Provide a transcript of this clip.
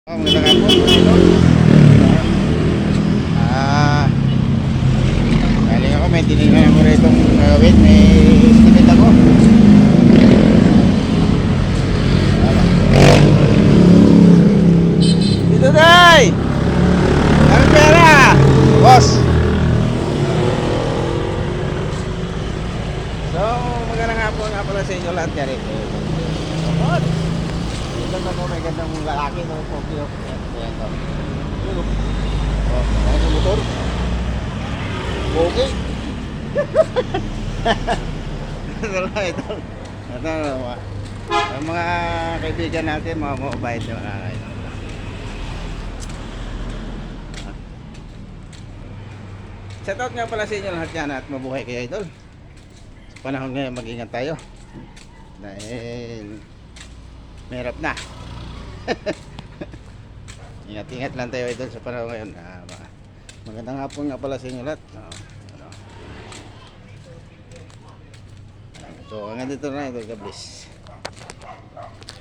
Magandang hapon, idol. Ah, galing ako, may tinignan ako rito gawin, may estimate ako. Dito day! Ang pera! Boss! So, magandang hapon nga pala sa inyo lahat ka rito. Kapot! Dito na ko, may gandang lalaki na pogi. Ayan to. Oh, ano yung motor? Pogi! Ito. Ang mga kaibigan natin, mga mabait na mga idol. Shoutout nga pala sa inyo lahat yan at mabuhay kayo idol. Sa panahon ngayon mag-ingat tayo. Dahil mahirap na. Ingat-ingat lang tayo idol sa panahon ngayon. Magandang hapon nga pala sa inyo lahat. So hanggang dito na idol. God bless.